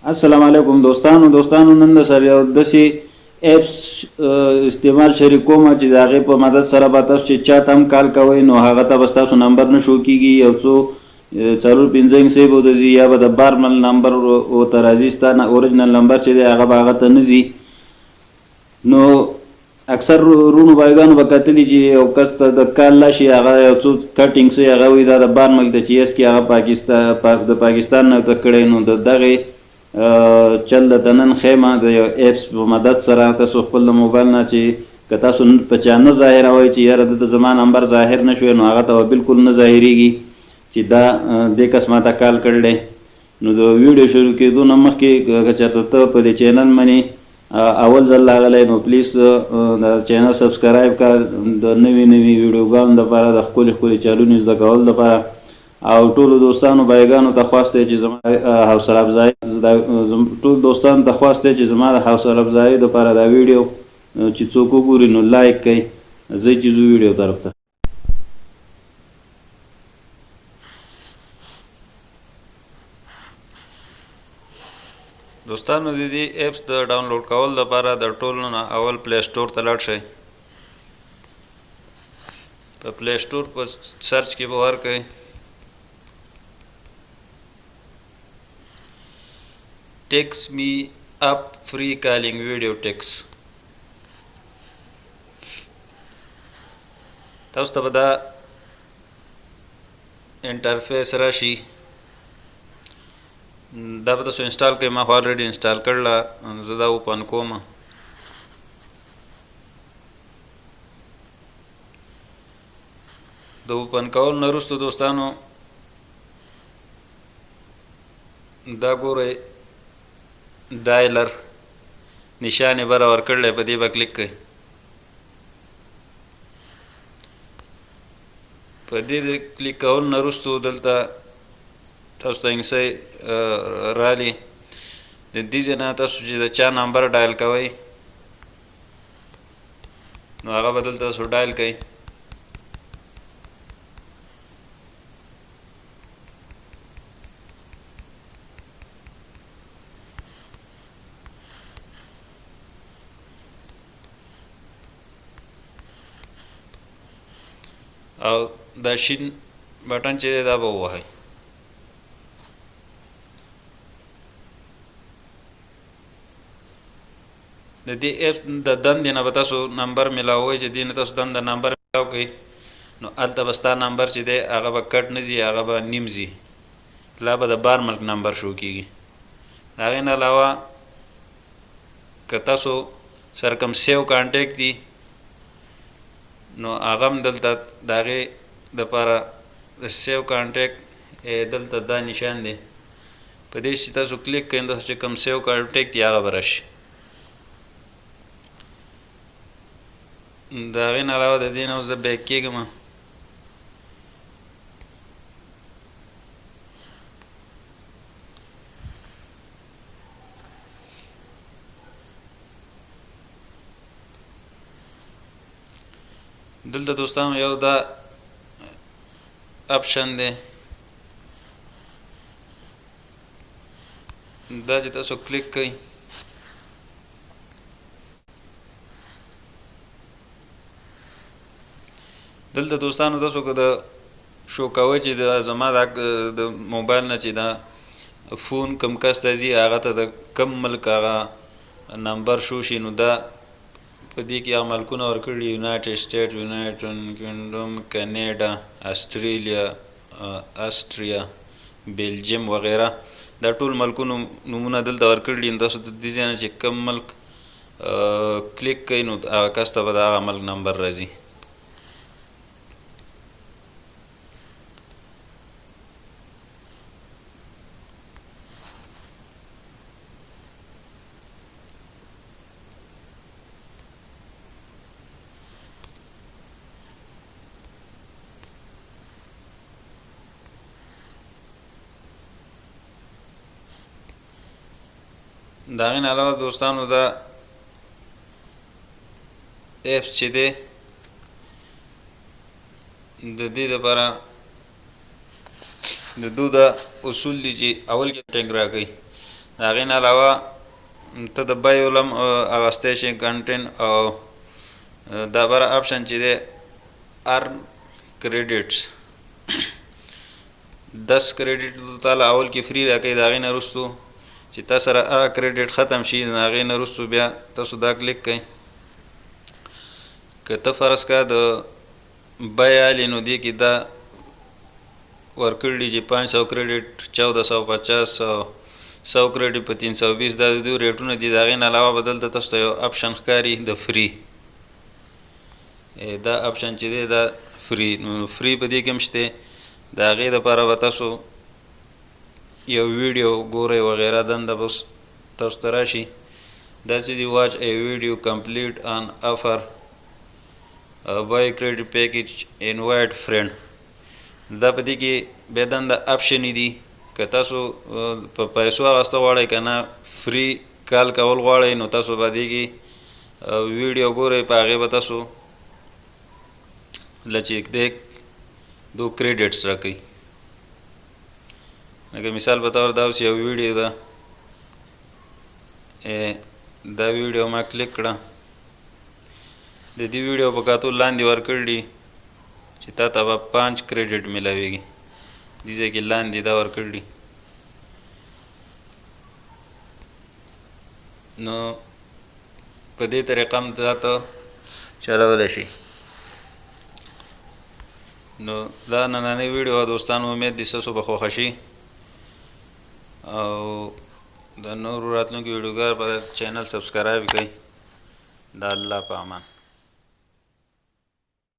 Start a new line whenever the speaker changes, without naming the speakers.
السلام علیکم دوستانو نن د سره یو داسې اپس استعمال شریکوم چې د هغې په مدد سره به تاسو چې چا ته هم کال کوئ نو هغه ته به ستاسو نمبر نه شو کېږي یو څو څلور پنځه انګسۍ به ودرځي یا به د بارمل نمبر ورته راځي ستا اوریجنل نمبر چې دی هغه به هغه ته نه ځي نو اکثر رونو بایګانو به کتلي چې یو کس ته د کال لاشي هغه یو څو کټینګ سي هغه وایي دا د بارمل د چې اس کې هغه د پاکستان نه ته کړی نو د دغې چل د نن خیمه د یو اپس په مدد سره تاسو خپل د موبایل نه چې که تاسو په چا نه ظاهروئ چې یاره د زما نمبر ظاهر نه شوی نو هغه ته به بالکل نه ظاهریږي چې دا دې کس ما ته کال کړی نو د ویډیو شروع کېدو نه مخکې که چېرته ته په دې چینل باندې اول ځل راغلی نو پلیز د چینل سبسکرایب کړه د نوي ویډیوګانو دپاره د ښکلي چالونې زده کولو دپاره او ټولو دوستانو بایګانو ته خواست دی چې زما حوصله افزایي ټول دوستانو ته خواست دی چې زما د حوصله افزایي دپاره دا ویډیو چې څوک وګوري نو لایک کوئ زه چې ځو ویډیو طرف ته دوستانو د دې اپس د ډاونلوډ کول دپاره د ټولو نه اول پلی سټور ته لاړ شئ په پلی سټور په سرچ کې به ورکئ ټیکس می اپ فری کالینګ ویډیو ټیکس تاسو ته به دا انټرفیس راشي دا به تاسو انسټال کړئ ما خو الریډي انسټال کړله زه دا اوپن کوم د اوپن کولو نه وروسته دوستانو دا ګورئ ډایلر نشانې بره ورکړلی په دې به کلیک کړئ په دې د کلیک کولو نه وروستو دلته تاسو ته انګسۍ رالي د دې ځای نه تاسو چې د چا نمبر ډایل کوئ نو هغه به دلته تاسو ډایل کوئ او دا شین بټن چې دی دا به ووهئ د دې اپ د دندې نه به تاسو نمبر میلاوئ چې دې نه تاسو دنده نمبر میلاو کړئ نو هلته به ستا نمبر چې دی هغه به کټ نه ځي هغه به نیم ځي لا به د بار ملک نمبر شو کېږي د هغې نه علاوه که تاسو سرکم سیو کانټیکټ دي نو هغه هم دلته د هغې دپاره د سیو کانټیکټ دلته دا نشان دی په دې چې تاسو کلیک کوئ تاسو چې کوم سیو کانټیکټ دی هغه به راشي د هغې نه علاوه د دې نه زه بیک کېږم دلته دوستانو یو دا اپشن دی دا چې تاسو کلیک کوئ دلته دوستانو تاسو که د شو کوئ چې د زما د موبایل نه چې دا فون کم کس ته ځي هغه ته د کم ملک هغه نمبر شو شي نو دا په دې کې هغه ملکونه ورکړي یونایټډ سټیټ یونایټډ کینګډم کینیډا آسټریا بیلجیم وغیره دا ټول ملکونو نومونه دلته ورکړي تاسو د دې ځای نه چې کم ملک کلیک کوئ نو هغه کس ته به د هغه ملک نمبر راځي د هغې نه علاوه دوستانو دا اپس چې دی د دې دپاره د دو دا اصول دي چې اول کې ټینګ راکوي د هغې نه علاوه ته د بیو لم اغستی شي کنټین او دا بره اپشن چې دی ارن کریډټس 10 کریډټ تعالی اول کې فری راکوي د هغې نه وروستو چې تا سره هغه کریډټ ختم شي د هغې نه وروستو بیا تاسو دا کلیک کوئ که ته فرض کا د بی آلی نو دې کې دا ورکړي چې 500 کریډټ 1450 100 کریډټ په 320 دا د دوی ریټونه دي د هغې نه علاوه به دلته تاسو ته یو اپشن ښکاري د فری دا اپشن چې دی دا فری نو فری په دې کې هم شته د هغې دپاره به تاسو یو ویډیو ګورئ وغیره دنده بس تاسو ته راشي داسې دي واچ ا ویډیو کمپلیټ آن افر بای کریډټ پیکیج انوایټ فرینډ دا په دې کې بیا دنده اپشنې دي که تاسو په پیسو اخیسته غواړئ که نه فری کال کول غواړئ نو تاسو به دې کې ویډیو ګورئ په هغې به تاسو لچې دی 2 کریډټس راکوي لکه مثال په طور دا اوس یو ویډیو ده دا ویډیو ما کلیک کړه د دې ویډیو په کاتو لاندې ورکړي چې تا ته به 5 کریډټ میلاویږي دې ځای کې لاندې دا ورکړي نو په دې طریقه هم دا ته چلولی شي نو دا نننۍ ویډیو دوستانو امید دي ستاسو به خوښه شي او د نورو راتلونکو ویډیوګانو په چینل سبسکرایب کړئ د الله په امان